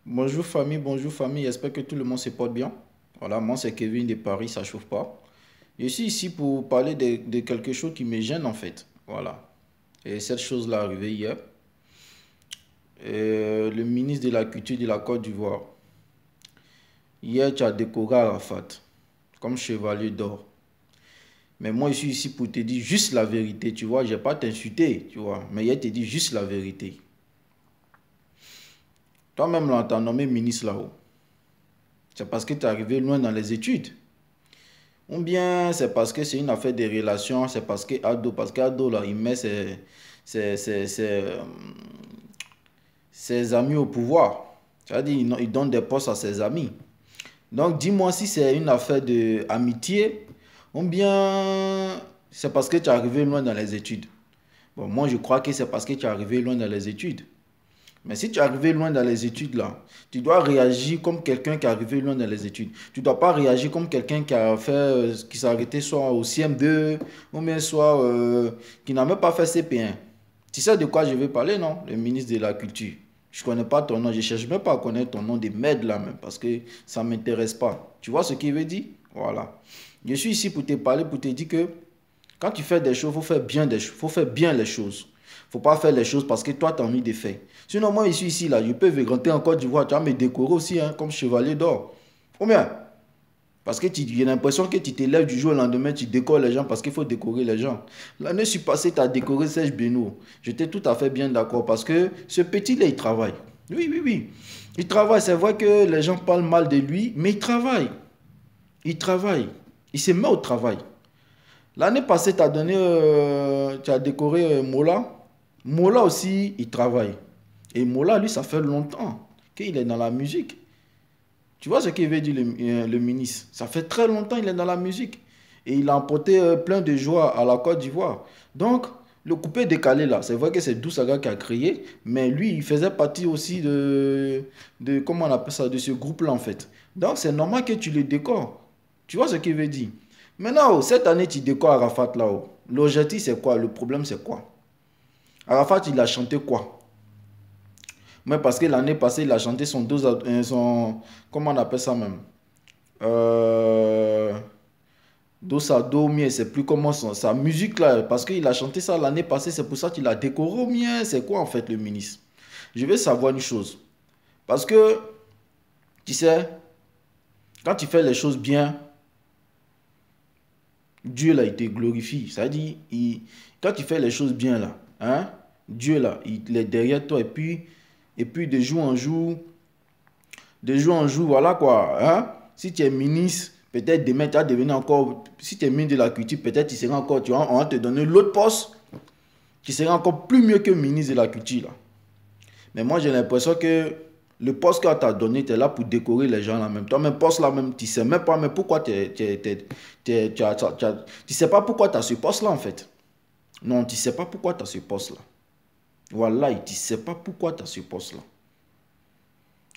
Bonjour famille, j'espère que tout le monde se porte bien. Voilà, moi c'est Kevin de Paris, ça chauffe pas. Je suis ici pour parler de quelque chose qui me gêne en fait. Voilà. Et cette chose-là est arrivée hier. Le ministre de la Culture de la Côte d'Ivoire, hier tu as décoré Arafat comme chevalier d'or. Mais moi je suis ici pour te dire juste la vérité, tu vois. Je vais pas t'insulter, tu vois. Mais hier te dit juste la vérité. Toi-même là, t'as nommé ministre là-haut. C'est parce que tu es arrivé loin dans les études. Ou bien c'est parce que c'est une affaire de relations, c'est parce qu'Ado là, il met ses, ses, ses, euh, ses amis au pouvoir. C'est-à-dire, il donne des postes à ses amis. Donc, dis-moi si c'est une affaire d'amitié ou bien c'est parce que tu es arrivé loin dans les études. Bon, moi, je crois que c'est parce que tu es arrivé loin dans les études. Mais si tu es arrivé loin dans les études, là, tu dois réagir comme quelqu'un qui est arrivé loin dans les études. Tu ne dois pas réagir comme quelqu'un qui a fait, qui s'est arrêté soit au CM2, ou bien soit qui n'a même pas fait CP1. Tu sais de quoi je vais parler, non? Le ministre de la Culture. Je ne connais pas ton nom, je ne cherche même pas à connaître ton nom de merde là même, parce que ça ne m'intéresse pas. Tu vois ce qu'il veut dire? Voilà. Je suis ici pour te parler, pour te dire que quand tu fais des choses, il faut faire bien faut faire bien les choses. Faut pas faire les choses parce que toi, tu as envie de faire. Sinon, moi, je suis ici, là, je peux rentrer en Côte d'Ivoire, tu vas me décorer aussi, hein, comme chevalier d'or. Combien? Parce que j'ai l'impression que tu te lèves du jour au lendemain, tu décores les gens parce qu'il faut décorer les gens. L'année passée, tu as décoré Serge Benoît. J'étais tout à fait bien d'accord parce que ce petit-là, il travaille. Oui, oui, oui. Il travaille. C'est vrai que les gens parlent mal de lui, mais il travaille. Il travaille. Il se met au travail. L'année passée, tu as décoré Mola. Mola aussi, il travaille. Et Mola, lui, ça fait longtemps qu'il est dans la musique. Tu vois ce qu'il veut dire le ministre? Ça fait très longtemps qu'il est dans la musique. Et il a emporté plein de joie à la Côte d'Ivoire. Donc, le coupé décalé là, c'est vrai que c'est Dousaga qui a créé, mais lui, il faisait partie aussi comment on appelle ça, de ce groupe-là en fait. Donc, c'est normal que tu le décores. Tu vois ce qu'il veut dire? Maintenant, cette année, tu décores Arafat là-haut. L'objectif, c'est quoi? Le problème, c'est quoi? Arafat, il a chanté quoi? Mais parce que l'année passée, il a chanté comment on appelle ça même? Euh, Dosa Do Mien, c'est plus comment sa musique là, parce qu'il a chanté ça l'année passée, c'est pour ça qu'il a décoré au mien. C'est quoi en fait le ministre? Je veux savoir une chose. Parce que, tu sais, quand tu fais les choses bien, Dieu là, il te glorifie. C'est-à-dire, quand tu fais les choses bien là, hein, Dieu là, il est derrière toi et puis de jour en jour, voilà quoi. Hein? Si tu es ministre, peut-être demain tu vas devenir encore, si tu es ministre de la culture, peut-être tu seras encore, on va te donner l'autre poste qui sera encore plus mieux que ministre de la culture là. Mais moi j'ai l'impression que le poste qu'on t'a donné, tu es là pour décorer les gens là même. Toi, même poste là même, tu sais même pas mais pourquoi tu sais pas pourquoi tu as ce poste là en fait. Non, tu sais pas pourquoi tu as ce poste là. Voilà, tu sais pas pourquoi tu as ce poste là.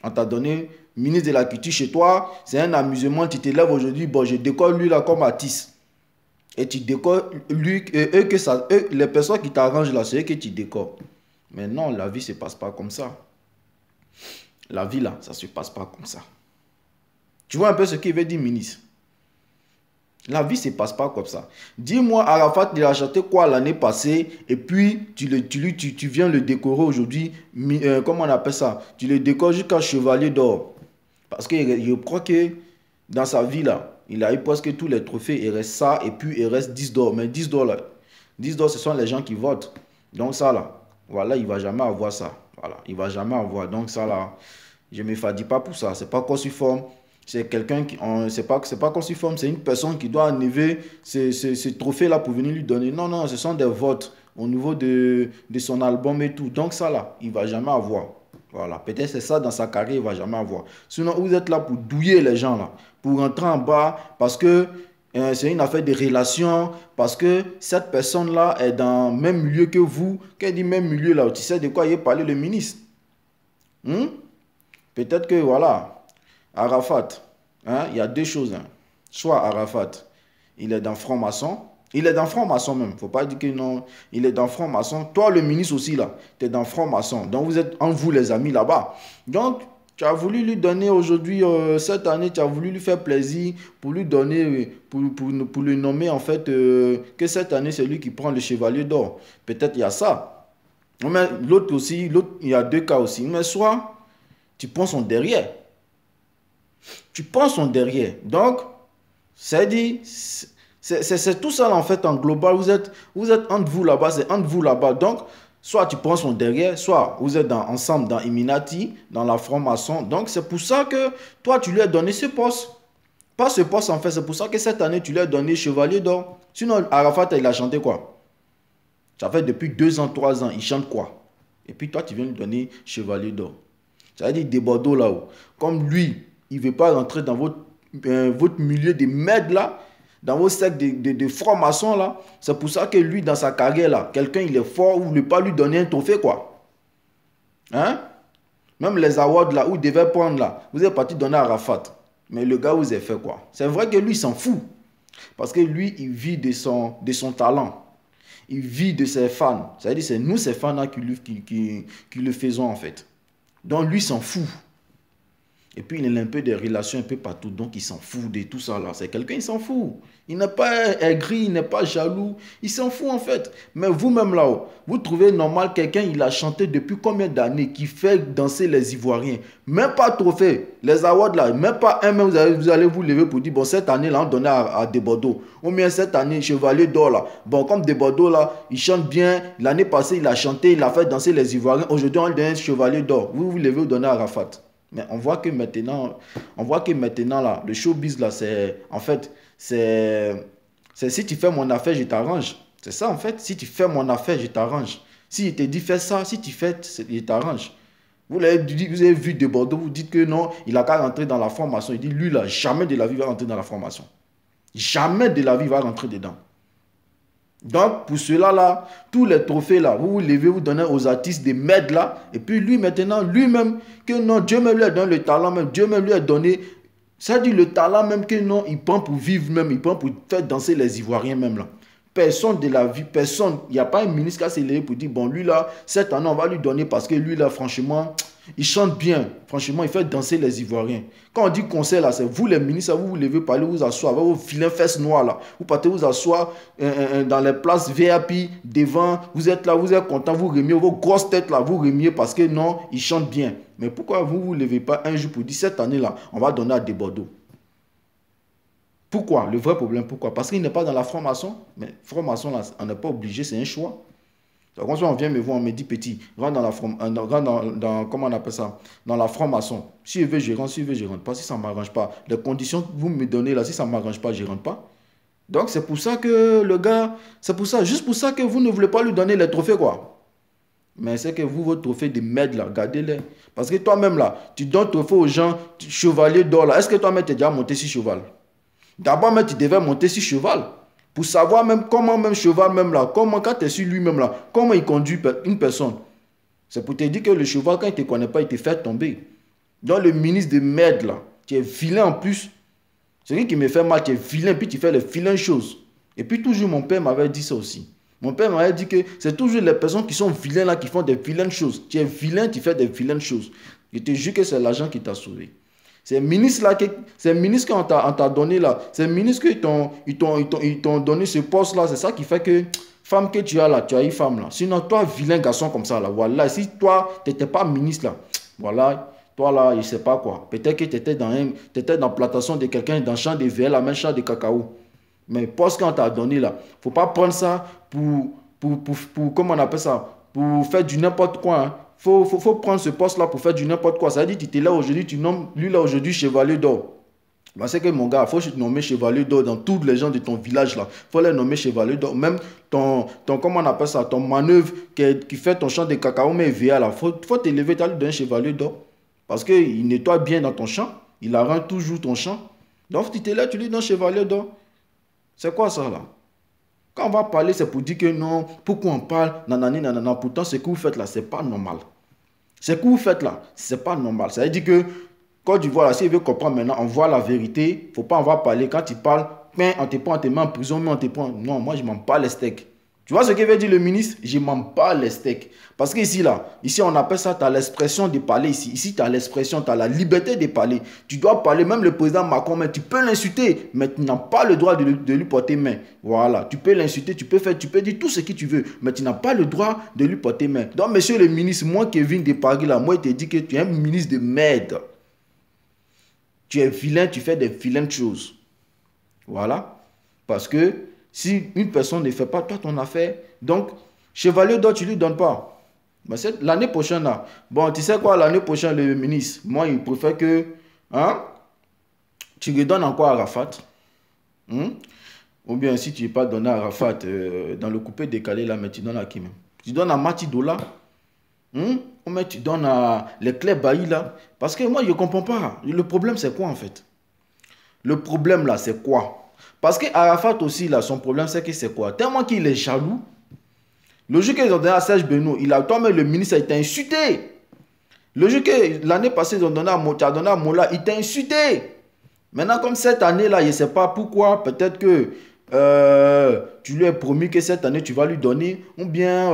On t'a donné ministre de la culture chez toi, c'est un amusement, tu te lèves aujourd'hui, bon, je décore lui là comme artiste. Et tu décores lui, les personnes qui t'arrangent là, c'est eux que tu décores. Mais non, la vie ne se passe pas comme ça. La vie là, ça ne se passe pas comme ça. Tu vois un peu ce qu'il veut dire, ministre? La vie ne se passe pas comme ça. Dis-moi, Arafat, il a chanté quoi l'année passée et puis tu viens le décorer aujourd'hui, comment on appelle ça? Tu le décores jusqu'à chevalier d'or. Parce que je crois que dans sa vie là, il a eu presque tous les trophées. Il reste ça et puis il reste 10 d'or. Mais 10 d'or là, 10 d'or ce sont les gens qui votent. Donc ça là, voilà, il ne va jamais avoir ça. Voilà, il ne va jamais avoir. Donc ça là, je ne me fadis pas pour ça. C'est pas cruciforme. C'est quelqu'un qui, c'est pas cruciforme, c'est une personne qui doit enlever ce trophée-là pour venir lui donner. Non, non, ce sont des votes au niveau de son album et tout. Donc ça là, il ne va jamais avoir. Voilà, peut-être c'est ça dans sa carrière, il ne va jamais avoir. Sinon, vous êtes là pour douiller les gens là, pour rentrer en bas parce que c'est une affaire de relation, parce que cette personne-là est dans le même milieu que vous. Qu'elle dit même milieu là, tu sais de quoi il est parlé le ministre? Hmm? Peut-être que voilà, Arafat, hein, il y a deux choses. Hein. Soit Arafat, il est dans franc-maçon, il est dans franc-maçon même, il ne faut pas dire que non, il est dans franc-maçon. Toi, le ministre aussi là, tu es dans franc-maçon. Donc vous êtes en vous les amis là-bas. Donc, Tu as voulu lui donner aujourd'hui, cette année, tu as voulu lui faire plaisir pour lui donner, pour le nommer en fait, que cette année, c'est lui qui prend le chevalier d'or. Peut-être il y a ça. Mais l'autre aussi, l'autre, il y a deux cas aussi. Mais soit tu prends son derrière. Tu prends son derrière. Donc, c'est dit, c'est tout ça en fait en global. Vous êtes entre vous là-bas, c'est entre vous là-bas. Donc, soit tu prends son derrière, soit vous êtes ensemble dans Illuminati, dans la franc-maçon. Donc, c'est pour ça que toi, tu lui as donné ce poste. Pas ce poste en fait, c'est pour ça que cette année, tu lui as donné chevalier d'or. Sinon, Arafat, il a chanté quoi? Ça fait depuis 2 ans, 3 ans, il chante quoi? Et puis toi, tu viens lui donner chevalier d'or. Ça veut dire des Bordeaux là-haut. Comme lui, il ne veut pas rentrer dans votre milieu de merde là, dans vos sectes de francs-maçons là. C'est pour ça que lui, dans sa carrière là, quelqu'un il est fort, vous ne voulez pas lui donner un trophée quoi. Hein? Même les awards là, où il devait prendre là, vous êtes parti donner à Arafat. Mais le gars vous a fait quoi? C'est vrai que lui, il s'en fout. Parce que lui, il vit de son talent. Il vit de ses fans. C'est-à-dire c'est nous, ces fans-là, qui le faisons en fait. Donc lui, il s'en fout. Et puis, il a un peu des relations un peu partout. Donc, il s'en fout de tout ça là. C'est quelqu'un, il s'en fout. Il n'est pas aigri, il n'est pas jaloux. Il s'en fout en fait. Mais vous-même là-haut, vous trouvez normal quelqu'un, il a chanté depuis combien d'années, qui fait danser les Ivoiriens. Même pas trophée. Les awards là, même pas un, même vous allez vous lever pour dire, bon, cette année là, on donnait à des Bordeaux. Ou bien cette année, Chevalier d'or là. Bon, comme des Bordeaux là, il chante bien. L'année passée, il a chanté, il a fait danser les Ivoiriens. Aujourd'hui, on lui donne un Chevalier d'or. Vous vous levez, vous donnez à Arafat. Mais on voit que maintenant là, le showbiz là, c'est, en fait, c'est si tu fais mon affaire, je t'arrange. C'est ça en fait, si tu fais mon affaire, je t'arrange. Si il te dit fais ça, si tu fais, je t'arrange. Vous avez vu de Bordeaux, vous dites que non, il a qu'à rentrer dans la formation. Il dit lui là, jamais de la vie va rentrer dans la formation. Jamais de la vie va rentrer dedans. Donc, pour cela là, tous les trophées là, vous vous levez, vous donnez aux artistes des mètres là, et puis lui maintenant, lui-même, que non, Dieu même lui a donné le talent même, Dieu même lui a donné, ça dit le talent même que non, il prend pour vivre même, il prend pour faire danser les Ivoiriens même là. Personne de la vie, personne, il n'y a pas un ministre qui a s'est levé pour dire, bon lui là, cette année on va lui donner parce que lui là, franchement, il chante bien, franchement, il fait danser les Ivoiriens. Quand on dit conseil là, c'est vous les ministres, vous vous levez, parlez, vous asseoir avec vos vilains fesses noires là. Vous partez vous asseoir dans les places VIP, devant, vous êtes là, vous êtes content, vous remiez vos grosses têtes là, vous remiez parce que non, ils chantent bien. Mais pourquoi vous ne vous levez pas un jour pour dire, cette année là, on va donner à des Bordeaux? Pourquoi? Le vrai problème, pourquoi? Parce qu'il n'est pas dans la franc-maçon. Mais franc-maçon là, on n'est pas obligé, c'est un choix. Quand on vient me voir, on me dit petit, rentre dans la comment on appelle ça, dans la franc-maçon. Si je veux, je rentre, si je veux, je rentre pas. Si ça ne m'arrange pas, les conditions que vous me donnez là, si ça ne m'arrange pas, je rentre pas. Donc c'est pour ça que le gars, c'est pour ça, juste pour ça que vous ne voulez pas lui donner les trophées quoi. Mais c'est que vous, votre trophée de merde là, gardez-les. Parce que toi-même là, tu donnes trophée aux gens, chevalier d'or là. Est-ce que toi-même tu es déjà monté sur cheval? D'abord même tu devais monter sur cheval. Pour savoir même comment même cheval même là, comment quand tu es sur lui-même là, comment il conduit une personne. C'est pour te dire que le cheval, quand il ne te connaît pas, il te fait tomber. Donc le ministre de merde là, tu es vilain en plus. C'est lui qui me fait mal, tu es vilain, puis tu fais les vilaines choses. Et puis toujours mon père m'avait dit ça aussi. Mon père m'avait dit que c'est toujours les personnes qui sont vilaines là qui font des vilaines choses. Tu es vilain, tu fais des vilaines choses. Je te jure que c'est l'argent qui t'a sauvé. Ces ministres là, ces ministres qu'on t'a donné là, ces ministres qui t'ont donné ce poste là, c'est ça qui fait que femme que tu as là, tu as une femme là. Sinon toi, vilain garçon comme ça là, voilà, si toi, tu n'étais pas ministre là, voilà, toi là, je ne sais pas quoi. Peut-être que tu étais dans la plantation de quelqu'un, dans le champ de VL, la même champ de cacao. Mais poste qu'on t'a donné là, il ne faut pas prendre ça pour comment on appelle ça, pour faire du n'importe quoi, hein. Faut prendre ce poste-là pour faire du n'importe quoi. Ça veut dire que tu es là aujourd'hui, tu nommes lui là aujourd'hui chevalier d'or. C'est que mon gars, il faut nommer chevalier d'or dans tous les gens de ton village là. Il faut les nommer chevalier d'or. Même ton, comment on appelle ça, ton manœuvre qui fait ton champ de cacao, mais VA là. Faut te lever, tu as lui donner chevalier d'or. Parce qu'il nettoie bien dans ton champ. Il arrange toujours ton champ. Donc tu es là, tu lui donnes chevalier d'or. C'est quoi ça là? Quand on va parler, c'est pour dire que non, pourquoi on parle, nanani, nanana. Pourtant, ce que vous faites là, c'est pas normal. Ce que vous faites là, c'est pas normal. Ça veut dire que, quand tu vois là, si tu veux comprendre maintenant, on voit la vérité, il ne faut pas en voir parler. Quand tu parles, on te prend, on te met en prison, mais on te prend. Non, moi, je ne m'en pas les steaks. Tu vois ce que veut dire le ministre? Je m'en bats les steaks. Parce que ici on appelle ça, tu as l'expression de parler ici. Ici, tu as l'expression, tu as la liberté de parler. Tu dois parler, même le président Macron, mais tu peux l'insulter, mais tu n'as pas le droit de lui porter main. Voilà, tu peux l'insulter, tu peux dire tout ce que tu veux, mais tu n'as pas le droit de lui porter main. Donc, monsieur le ministre, moi, Kevin de Paris, là, moi, il te dit que tu es un ministre de merde. Tu es vilain, tu fais des vilaines choses. Voilà. Parce que si une personne ne fait pas toi ton affaire, donc, chevalier d'or, tu ne lui donnes pas. L'année prochaine, là, bon, tu sais quoi, l'année prochaine, le ministre, moi, il préfère que, hein, tu lui donnes encore à Arafat. Ou bien, si tu n'es pas donné à Arafat, dans le coupé décalé, là, mais tu donnes à qui même? Tu donnes à Mati Dola. Ou bien tu donnes à les Clés Bailly, là. Parce que moi, je ne comprends pas. Le problème, c'est quoi, en fait? Le problème, là, c'est quoi? Parce que Arafat aussi, là, son problème, c'est que c'est quoi? Tellement qu'il est jaloux. Le jour qu'ils ont donné à Serge Benoît, toi-même, le ministre, il t'a insulté. Le jour que l'année passée, ils ont donné à Mola, il t'a insulté. Maintenant, comme cette année-là, je ne sais pas pourquoi, peut-être que tu lui as promis que cette année, tu vas lui donner, ou bien,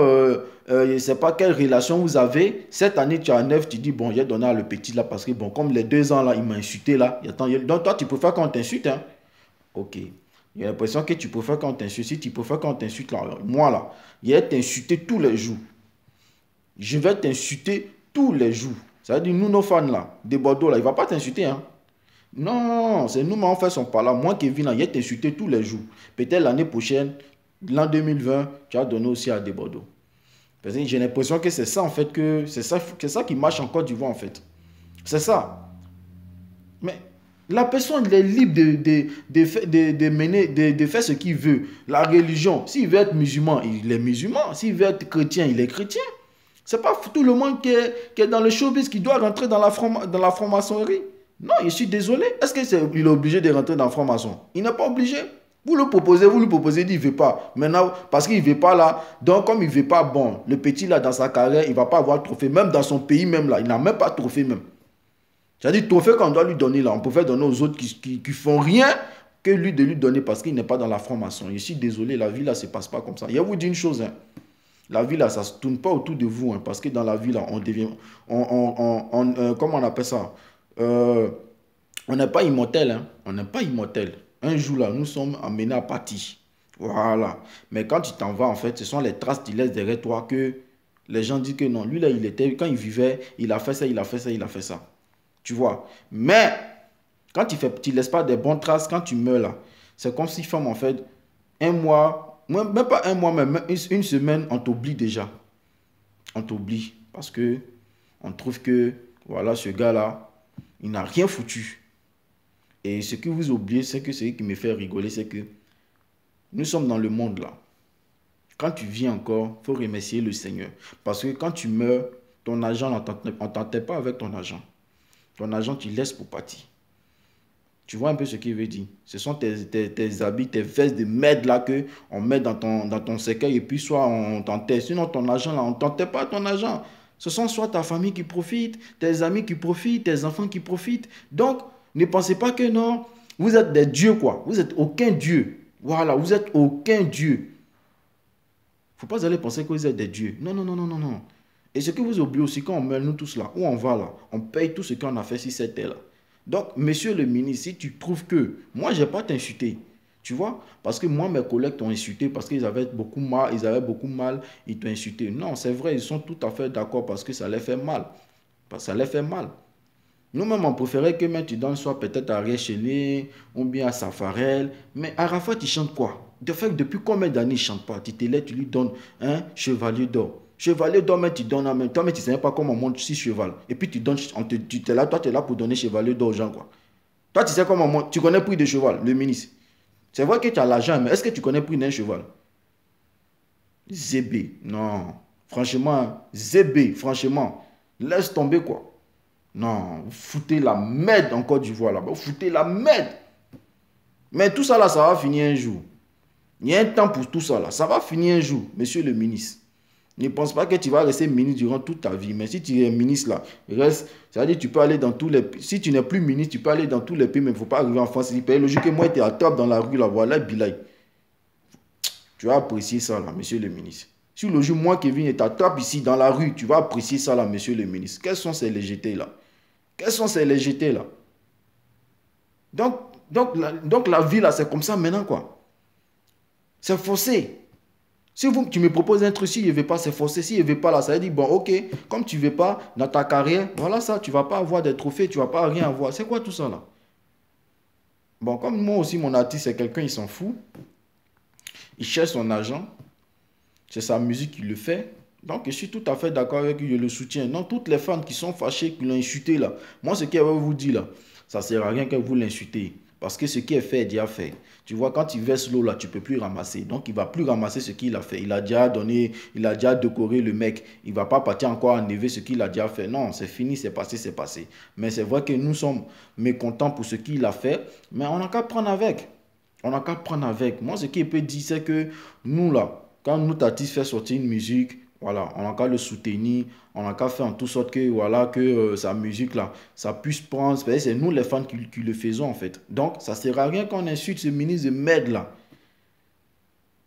je ne sais pas quelle relation vous avez. Cette année, tu as 9, tu dis, bon, j'ai donné à le petit là, parce que, bon, comme les 2 ans là, il m'a insulté là. Donc, toi, tu préfères qu'on t'insulte, hein? Ok. J'ai l'impression que tu préfères qu'on t'insulte. Si tu préfères qu'on t'insulte, là, moi, là, je vais t'insulter tous les jours. Je vais t'insulter tous les jours. Ça veut dire, nous, nos fans, là, de Bordeaux, là, il ne va pas t'insulter, hein. Non, c'est nous, mais on fait son par là. Moi, Kevin, là, je vais t'insulter tous les jours. Peut-être l'année prochaine, l'an 2020, tu as donné aussi à des Bordeaux. Parce que j'ai l'impression que c'est ça, en fait, que c'est ça qui marche en Côte d'Ivoire, en fait. C'est ça. Mais la personne elle est libre de faire ce qu'il veut. La religion, s'il veut être musulman, il est musulman. S'il veut être chrétien, il est chrétien. C'est pas tout le monde qui est dans le showbiz qui doit rentrer dans la franc-maçonnerie. Non, je suis désolé. Est-ce qu'il est obligé de rentrer dans la franc-maçon? Il n'est pas obligé. Vous lui proposez, il ne veut pas. Maintenant, parce qu'il ne veut pas là, donc comme il ne veut pas, bon, le petit là, dans sa carrière, il ne va pas avoir de trophée. Même dans son pays même là, il n'a même pas de trophée même. C'est-à-dire, trophée qu'on doit lui donner là, on peut donner aux autres qui font rien que lui de lui donner parce qu'il n'est pas dans la franc-maçon. Je suis désolé, la vie là, ça ne se passe pas comme ça. Je vais vous dire une chose, hein. La vie là, ça ne se tourne pas autour de vous, hein, parce que dans la vie là, on devient, comment on appelle ça? On n'est pas immortel, hein. On n'est pas immortel. Un jour là, nous sommes amenés à partir. Voilà. Mais quand tu t'en vas, en fait, ce sont les traces qu'il laisse derrière toi que les gens disent que non, lui là, quand il vivait, il a fait ça, il a fait ça, il a fait ça. Tu vois. Mais, quand tu ne laisses pas des bonnes traces, quand tu meurs là, c'est comme si, femme, en fait, un mois, même pas un mois, mais une semaine, on t'oublie déjà. On t'oublie. Parce que on trouve que, voilà, ce gars-là, il n'a rien foutu. Et ce que vous oubliez, c'est que ce qui me fait rigoler, c'est que nous sommes dans le monde là. Quand tu vis encore, il faut remercier le Seigneur. Parce que quand tu meurs, ton argent, on ne t'enterre pas avec ton argent. Ton argent, tu laisses pour partir. Tu vois un peu ce qu'il veut dire. Ce sont tes habits, tes vestes de merde là qu'on met dans ton cercueil et puis soit on t'enterre. Sinon, ton argent là, on ne t'enterre pas ton argent. Ce sont soit ta famille qui profite, tes amis qui profitent, tes enfants qui profitent. Donc, ne pensez pas que non, vous êtes des dieux quoi. Vous n'êtes aucun dieu. Voilà, vous n'êtes aucun dieu. Il ne faut pas aller penser que vous êtes des dieux. Non, non, non, non, non, non. Et ce que vous oubliez aussi, quand on meurt, nous tous là, où on va là, on paye tout ce qu'on a fait sur cette terre là. Donc, monsieur le ministre, si tu trouves que, moi, je n'ai pas t'insulté, tu vois, parce que moi, mes collègues t'ont insulté, parce qu'ils avaient beaucoup mal, ils t'ont insulté. Non, c'est vrai, ils sont tout à fait d'accord parce que ça les fait mal. Parce que ça les fait mal. Nous-mêmes, on préférait que même tu donnes soit peut-être à Riechelé, ou bien à Safarel, mais Arafat, il chante quoi? De fait, depuis combien d'années il ne chante pas? Tu te lèves, tu lui donnes un chevalier d'or. Chevalier d'or, mais tu donnes en même temps, mais tu ne sais pas comment on monte 6 chevals. Et puis tu donnes, toi tu es là pour donner chevalier d'or aux gens, quoi. Toi, tu sais comment on monte, tu connais le prix de cheval, le ministre. C'est vrai que tu as l'argent, mais est-ce que tu connais le prix d'un cheval? Zébé, non. Franchement, Zébé, franchement, laisse tomber, quoi. Non, vous foutez la merde en Côte d'Ivoire là-bas. Vous foutez la merde. Mais tout ça là, ça va finir un jour. Il y a un temps pour tout ça là. Ça va finir un jour, monsieur le ministre. Ne pense pas que tu vas rester ministre durant toute ta vie. Mais si tu es ministre là, reste. C'est-à-dire tu peux aller dans tous les pays. Si tu n'es plus ministre, tu peux aller dans tous les pays, mais il ne faut pas arriver en France. C'est logique que moi, tu es à top dans la rue là, voilà, Bilay. Tu vas apprécier ça là, monsieur le ministre. Si le jour, moi, Kevin, et t'attrape ici dans la rue, tu vas apprécier ça là, monsieur le ministre. Quelles sont ces légèretés là? Quelles sont ces légèretés là? Donc la vie là, c'est comme ça maintenant quoi. C'est forcé. Si tu me proposes un truc, si je ne veux pas, c'est forcé. Si je ne veux pas là, ça veut dire, bon, ok, comme tu ne veux pas, dans ta carrière, voilà ça, tu ne vas pas avoir des trophées, tu ne vas pas rien avoir. C'est quoi tout ça là? Bon, comme moi aussi, mon artiste, c'est quelqu'un, il s'en fout. Il cherche son argent. C'est sa musique qui le fait. Donc, je suis tout à fait d'accord avec lui, je le soutiens. Non, toutes les fans qui sont fâchées, qui l'ont insulté là, moi, ce qu'elle va vous dire là, ça ne sert à rien que vous l'insultez. Parce que ce qui est fait est déjà fait. Tu vois, quand il verse l'eau là, tu ne peux plus ramasser. Donc, il ne va plus ramasser ce qu'il a fait. Il a déjà donné, il a déjà décoré le mec. Il ne va pas partir encore enlever ce qu'il a déjà fait. Non, c'est fini, c'est passé, c'est passé. Mais c'est vrai que nous sommes mécontents pour ce qu'il a fait. Mais on n'a qu'à prendre avec. On n'a qu'à prendre avec. Moi, ce qu'il peut dire, c'est que nous là, quand notre artiste fait sortir une musique, voilà, on n'a qu'à le soutenir, on n'a qu'à faire en toute sorte que, voilà, que sa musique là, ça puisse prendre. C'est nous les fans qui le faisons en fait. Donc, ça ne sert à rien qu'on insulte ce ministre de merde là.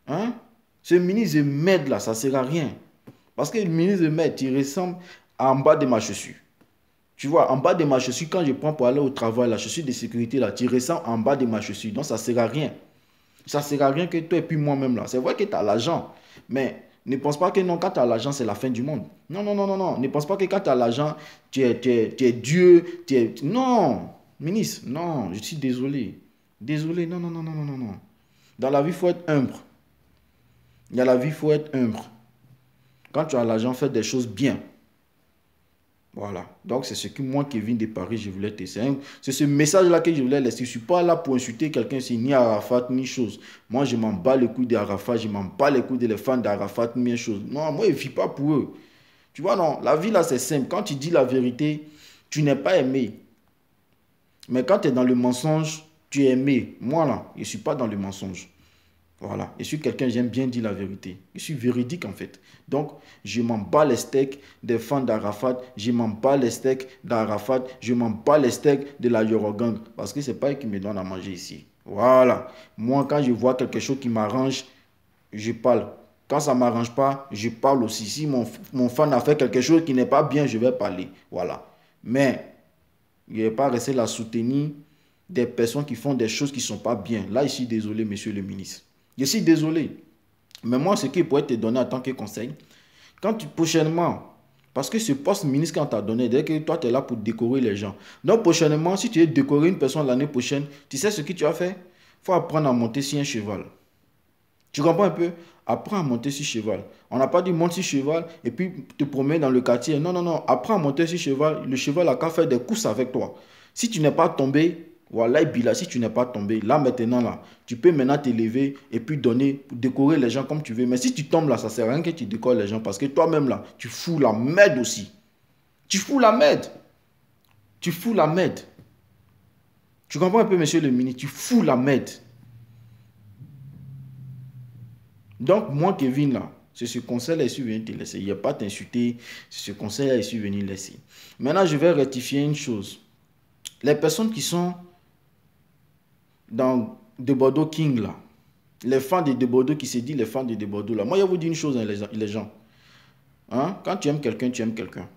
Hein? Ce ministre de merde là, ça ne sert à rien. Parce que le ministre de merde, il ressemble en bas de ma chaussure. Tu vois, en bas de ma chaussure, quand je prends pour aller au travail, la chaussure de sécurité là, tu ressembles en bas de ma chaussure. Donc, ça ne sert à rien. Ça ne sert à rien que toi et puis moi-même là. C'est vrai que tu as l'argent, mais ne pense pas que non, quand tu as l'argent, c'est la fin du monde. Non, non, non, non, non. Ne pense pas que quand tu as l'argent, tu es Dieu. Non, ministre, non, je suis désolé. Désolé, non, non, non, non, non, non, non. Dans la vie, il faut être humble. Dans la vie, il faut être humble. Quand tu as l'argent, fais des choses bien. Voilà. Donc, c'est ce que moi, Kevin de Paris, je voulais tester. C'est ce message-là que je voulais laisser. Je ne suis pas là pour insulter quelqu'un, c'est ni Arafat, ni chose. Moi, je m'en bats les couilles d'Arafat, je m'en bats les couilles des fans d'Arafat, ni chose. Non, moi, je ne vis pas pour eux. Tu vois, non, la vie, là, c'est simple. Quand tu dis la vérité, tu n'es pas aimé. Mais quand tu es dans le mensonge, tu es aimé. Moi, là, je ne suis pas dans le mensonge. Voilà, je suis quelqu'un, j'aime bien dire la vérité. Je suis véridique en fait. Donc, je m'en bats les steaks des fans d'Arafat, je m'en bats les steaks d'Arafat, je m'en bats les steaks de la Yorogang. Parce que ce n'est pas eux qui me donnent à manger ici. Voilà. Moi, quand je vois quelque chose qui m'arrange, je parle. Quand ça ne m'arrange pas, je parle aussi. Si mon fan a fait quelque chose qui n'est pas bien, je vais parler. Voilà. Mais, je ne vais pas rester là à soutenir des personnes qui font des choses qui ne sont pas bien. Là, je suis désolé, monsieur le ministre. Je suis désolé. Mais moi, ce qui pourrait te donner en tant que conseil, quand tu, prochainement, parce que ce poste ministre qu'on t'a donné, dès que toi, tu es là pour décorer les gens. Donc, prochainement, si tu veux décorer une personne l'année prochaine, tu sais ce que tu as fait? Il faut apprendre à monter sur un cheval. Tu comprends un peu? Apprends à monter sur cheval. On n'a pas dit monte sur cheval et puis te promener dans le quartier. Non, non, non. Apprends à monter sur cheval. Le cheval a qu'à faire des courses avec toi. Si tu n'es pas tombé, voilà, Bila, si tu n'es pas tombé, là maintenant, là, tu peux maintenant t'élever et puis donner, décorer les gens comme tu veux. Mais si tu tombes là, ça ne sert à rien que tu décores les gens parce que toi-même là, tu fous la merde aussi. Tu fous la merde. Tu fous la merde. Tu comprends un peu, monsieur le ministre? Tu fous la merde. Donc, moi, Kevin, là, c'est ce conseil-là, je suis venu te laisser. Il n'y a pas t'insulter. C'est ce conseil-là, je suis venu laisser. Maintenant, je vais rectifier une chose. Les personnes qui sont dans De Bordeaux King, là, les fans de Bordeaux qui se disent les fans de Bordeaux, là, moi, je vais vous dire une chose, hein, les gens. Hein? Quand tu aimes quelqu'un, tu aimes quelqu'un.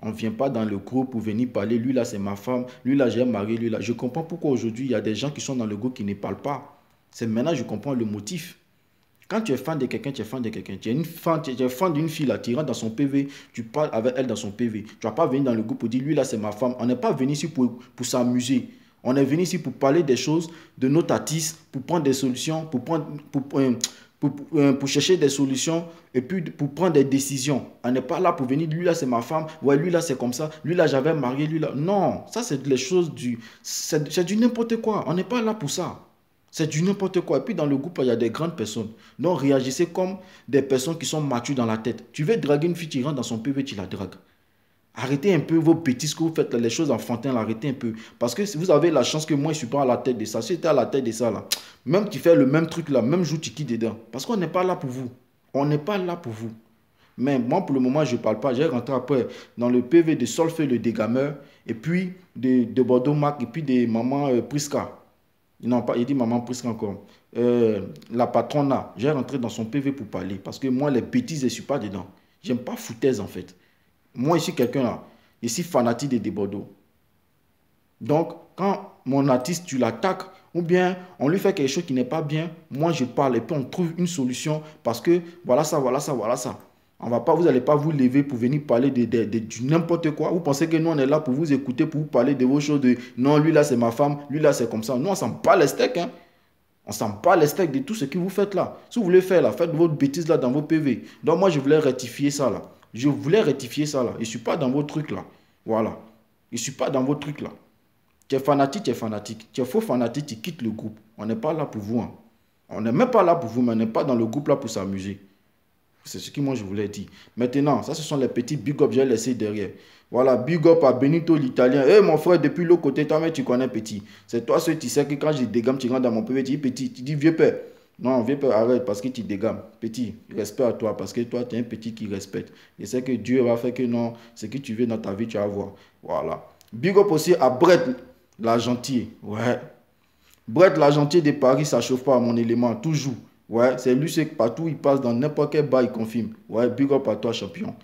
On ne vient pas dans le groupe pour venir parler. Lui, là, c'est ma femme. Lui, là, j'ai un mari. Lui, là. Je comprends pourquoi aujourd'hui, il y a des gens qui sont dans le groupe qui ne parlent pas. C'est maintenant que je comprends le motif. Quand tu es fan de quelqu'un, tu es fan de quelqu'un. Tu es fan d'une fille, là, tu rentres dans son PV, tu parles avec elle dans son PV. Tu ne vas pas venir dans le groupe pour dire, lui, là, c'est ma femme. On n'est pas venu ici pour s'amuser. On est venu ici pour parler des choses, de notre artiste, pour prendre des solutions, pour chercher des solutions et puis pour prendre des décisions. On n'est pas là pour venir, lui, là, c'est ma femme. Ouais, lui, là, c'est comme ça. Lui, là, j'avais marié, lui, là. Non, ça, c'est les choses c'est du n'importe quoi. On n'est pas là pour ça. C'est du n'importe quoi. Et puis dans le groupe, il y a des grandes personnes. Donc réagissez comme des personnes qui sont matures dans la tête. Tu veux draguer une fille, tu rentres dans son PV, tu la dragues. Arrêtez un peu vos bêtises que vous faites, les choses enfantines, arrêtez un peu. Parce que si vous avez la chance que moi, je ne suis pas à la tête de ça. Si tu es à la tête de ça, là, même tu fais le même truc là, même jour, tu quittes dedans. Parce qu'on n'est pas là pour vous. On n'est pas là pour vous. Mais moi, pour le moment, je ne parle pas. J'ai rentré après dans le PV de Solfeu le Dégameur, et puis de Bordeaux Mac, et puis de Maman Priska. Non, pas, il dit maman presque encore. La patronne là, j'ai rentré dans son PV pour parler. Parce que moi, les bêtises, je ne suis pas dedans. J'aime pas foutaise en fait. Moi, je suis quelqu'un là. Je suis fanatique des Bordeaux. Donc, quand mon artiste, tu l'attaques, ou bien on lui fait quelque chose qui n'est pas bien, moi je parle et puis on trouve une solution parce que voilà ça, voilà ça, voilà ça. On va pas, vous n'allez pas vous lever pour venir parler de n'importe quoi. Vous pensez que nous on est là pour vous écouter, pour vous parler de vos choses de non, lui là c'est ma femme, lui là c'est comme ça. Nous on s'en bat les steaks, hein. On s'en bat les steaks de tout ce que vous faites là. Si vous voulez faire là, faites votre bêtise là dans vos PV. Donc moi je voulais rectifier ça là. Je voulais rectifier ça là. Je ne suis pas dans vos trucs là. Voilà. Je ne suis pas dans vos trucs là. Tu es fanatique, tu es fanatique. Tu es faux fanatique, tu quittes le groupe. On n'est pas là pour vous, hein. On n'est même pas là pour vous, mais on n'est pas dans le groupe là pour s'amuser. C'est ce que moi je voulais dire. Maintenant, ça ce sont les petits big up que j'ai laissés derrière. Voilà, big up à Benito l'italien. Eh mon frère, depuis l'autre côté, toi-même tu connais petit. C'est toi ceux qui sais que quand je dégamme, tu rentres dans mon PV, tu dis petit, tu dis vieux père. Non, vieux père, arrête parce que tu dégammes. Petit, respect à toi parce que toi, tu es un petit qui respecte. Et c'est que Dieu va faire que non, ce que tu veux dans ta vie, tu vas voir. Voilà. Big up aussi à Brett, l'Argentier. Ouais. Brett, l'Argentier de Paris, ça chauffe pas à mon élément, toujours. Ouais, c'est lui, c'est que partout il passe, dans n'importe quel bar, il confirme. Ouais, big up à toi, champion.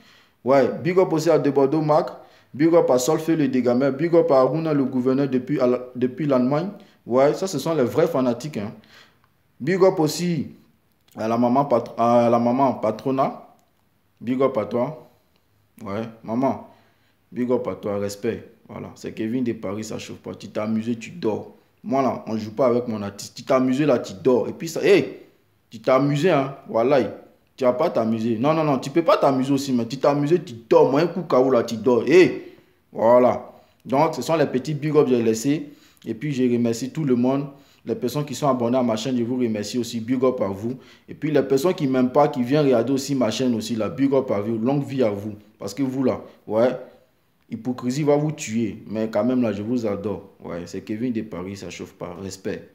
Ouais, big up aussi à De Bordeaux, Marc. Big up à Solfé, le dégamer. Big up à Aruna, le gouverneur depuis l'Allemagne. Ouais, ça, ce sont les vrais fanatiques, hein. Big up aussi à la maman Patrona. Big up à toi. Ouais, maman. Big up à toi, respect. Voilà, c'est Kevin de Paris, ça chauffe pas. Tu t'es amusé, tu dors. Moi là, on joue pas avec mon artiste. Tu t'es amusé là, tu dors. Et puis ça, hey, tu t'es amusé, hein. Voilà, tu vas pas t'amuser. Non, non, non, tu peux pas t'amuser aussi, mais tu t'es amusé, tu dors. Moi, un coup KO là, tu dors. Hey, voilà. Donc, ce sont les petits big ups que j'ai laissés. Et puis, je remercie tout le monde. Les personnes qui sont abonnées à ma chaîne, je vous remercie aussi. Big up à vous. Et puis, les personnes qui ne m'aiment pas, qui viennent regarder aussi ma chaîne aussi, là, big up à vous. Longue vie à vous. Parce que vous là, ouais. Hypocrisie va vous tuer. Mais quand même, là, je vous adore. Ouais, c'est Kevin de Paris, ça chauffe pas. Respect.